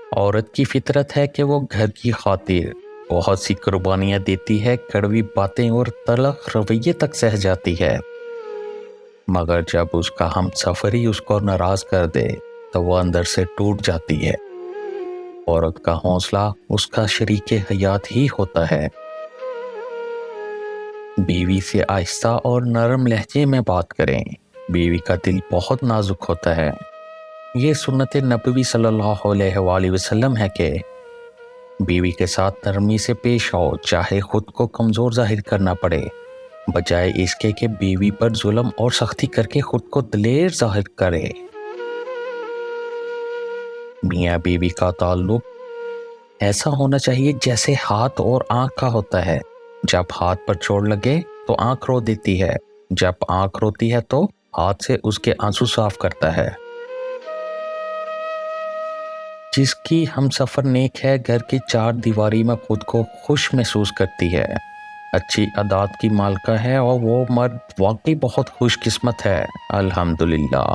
عورت کی فطرت ہے کہ وہ گھر کی خاطر بہت سی قربانیاں دیتی ہے، کڑوی باتیں اور تلخ رویے تک سہ جاتی ہے، مگر جب اس کا ہم سفر ہی اس کو ناراض کر دے تو وہ اندر سے ٹوٹ جاتی ہے۔ عورت کا حوصلہ اس کا شریک حیات ہی ہوتا ہے۔ بیوی سے آہستہ اور نرم لہجے میں بات کریں۔ بیوی کا دل بہت نازک ہوتا ہے۔ یہ سنت نبوی صلی اللہ علیہ وآلہ وسلم ہے کہ بیوی کے ساتھ نرمی سے پیش آؤ، چاہے خود کو کمزور ظاہر کرنا پڑے، بجائے اس کے کہ بیوی پر ظلم اور سختی کر کے خود کو دلیر ظاہر کرے۔ میاں بیوی کا تعلق ایسا ہونا چاہیے جیسے ہاتھ اور آنکھ کا ہوتا ہے۔ جب ہاتھ پر چوٹ لگے تو آنکھ رو دیتی ہے، جب آنکھ روتی ہے تو ہاتھ سے اس کے آنسو صاف کرتا ہے۔ جس کی ہم سفر نیک ہے، گھر کی چار دیواری میں خود کو خوش محسوس کرتی ہے، اچھی عادات کی مالکہ ہے، اور وہ مرد واقعی بہت خوش قسمت ہے۔ الحمدللہ۔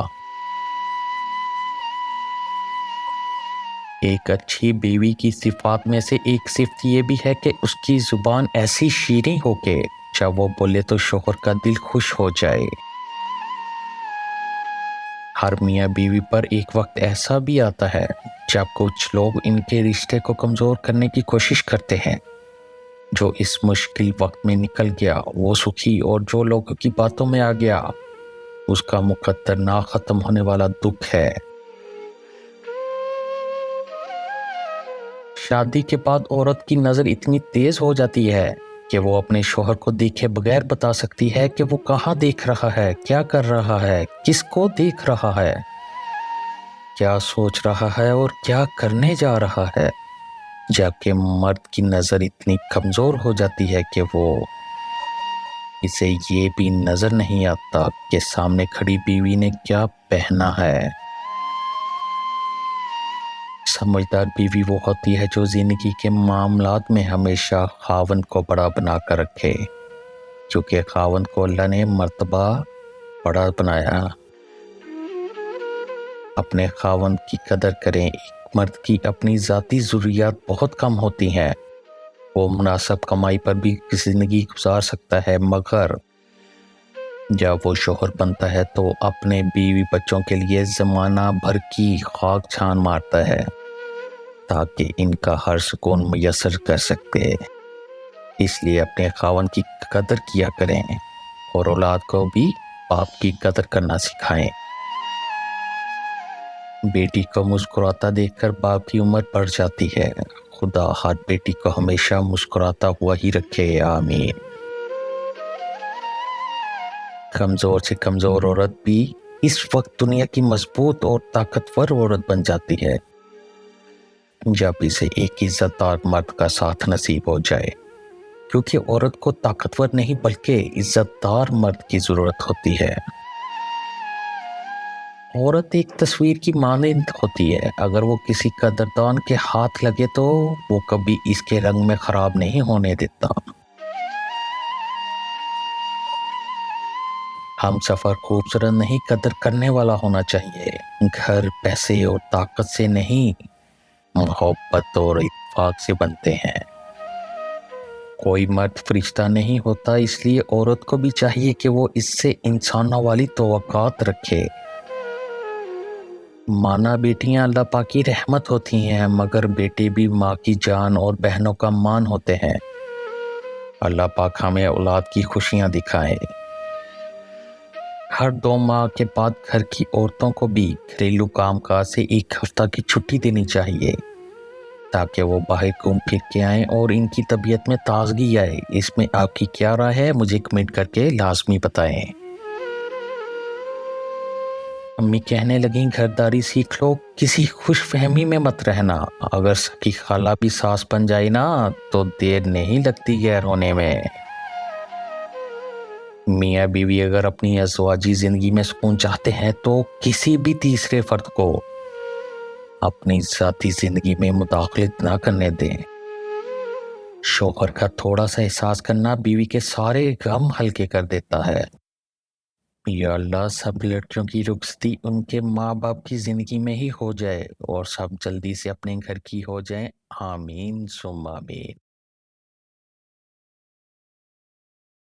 ایک اچھی بیوی کی صفات میں سے ایک صفت یہ بھی ہے کہ اس کی زبان ایسی شیریں ہو کہ جب وہ بولے تو شوہر کا دل خوش ہو جائے۔ ہر میاں بیوی پر ایک وقت ایسا بھی آتا ہے جب کچھ لوگ ان کے رشتے کو کمزور کرنے کی کوشش کرتے ہیں۔ جو اس مشکل وقت میں نکل گیا وہ سکھی، اور جو لوگوں کی باتوں میں آ گیا اس کا مقدر نہ ختم ہونے والا دکھ ہے۔ شادی کے بعد عورت کی نظر اتنی تیز ہو جاتی ہے کہ وہ اپنے شوہر کو دیکھے بغیر بتا سکتی ہے کہ وہ کہاں دیکھ رہا ہے، کیا کر رہا ہے، کس کو دیکھ رہا ہے، کیا سوچ رہا ہے اور کیا کرنے جا رہا ہے، جبکہ مرد کی نظر اتنی کمزور ہو جاتی ہے کہ وہ اسے یہ بھی نظر نہیں آتا کہ سامنے کھڑی بیوی نے کیا پہنا ہے۔ سمجھدار بیوی وہ ہوتی ہے جو زندگی کے معاملات میں ہمیشہ خاوند کو بڑا بنا کر رکھے، کیونکہ خاوند کو اللہ نے مرتبہ بڑا بنایا۔ اپنے خاوند کی قدر کریں۔ ایک مرد کی اپنی ذاتی ضروریات بہت کم ہوتی ہیں، وہ مناسب کمائی پر بھی زندگی گزار سکتا ہے، مگر جب وہ شوہر بنتا ہے تو اپنے بیوی بچوں کے لیے زمانہ بھر کی خاک چھان مارتا ہے تاکہ ان کا ہر سکون میسر کر سکتے۔ اس لیے اپنے خاوند کی قدر کیا کریں اور اولاد کو بھی باپ کی قدر کرنا سکھائیں۔ بیٹی کو مسکراتا دیکھ کر باپ کی عمر بڑھ جاتی ہے۔ خدا ہر بیٹی کو ہمیشہ مسکراتا ہوا ہی رکھے، آمین۔ کمزور سے کمزور عورت بھی اس وقت دنیا کی مضبوط اور طاقتور عورت بن جاتی ہے جب اسے ایک عزت دار مرد کا ساتھ نصیب ہو جائے، کیونکہ عورت کو طاقتور نہیں بلکہ عزت دار مرد کی ضرورت ہوتی ہے۔ عورت ایک تصویر کی مانند ہوتی ہے، اگر وہ کسی قدردان کے ہاتھ لگے تو وہ کبھی اس کے رنگ میں خراب نہیں ہونے دیتا۔ ہم سفر خوبصورت نہیں، قدر کرنے والا ہونا چاہیے۔ گھر پیسے اور طاقت سے نہیں، محبت اور اتفاق سے بنتے ہیں۔ کوئی مرد فرشتہ نہیں ہوتا، اس لیے عورت کو بھی چاہیے کہ وہ اس سے انسانوں والی توقعات رکھے۔ مانا بیٹیاں اللہ پاک کی رحمت ہوتی ہیں، مگر بیٹے بھی ماں کی جان اور بہنوں کا مان ہوتے ہیں۔ اللہ پاک ہمیں اولاد کی خوشیاں دکھائے۔ ہر 2 ماہ کے بعد گھر کی عورتوں کو بھی گھریلو کام کاج سے 1 ہفتہ کی چھٹی دینی چاہیے تاکہ وہ باہر گھوم پھر کے آئیں اور ان کی طبیعت میں تازگی آئے۔ اس میں آپ کی کیا رائے ہے؟ مجھے کمنٹ کر کے لازمی بتائیں۔ امی کہنے لگیں گھرداری سیکھ لو، کسی خوش فہمی میں مت رہنا، اگر سکی خالہ بھی ساس بن جائے نا تو دیر نہیں لگتی غیر ہونے میں۔ میاں بیوی اگر اپنی ازواجی زندگی میں سکون چاہتے ہیں تو کسی بھی تیسرے فرد کو اپنی ذاتی زندگی میں مداخلت نہ کرنے دیں۔ شوہر کا تھوڑا سا احساس کرنا بیوی کے سارے غم ہلکے کر دیتا ہے۔ یا اللہ سب لڑکیوں کی رخصتی ان کے ماں باپ کی زندگی میں ہی ہو جائے اور سب جلدی سے اپنے گھر کی ہو جائیں، آمین ثم آمین۔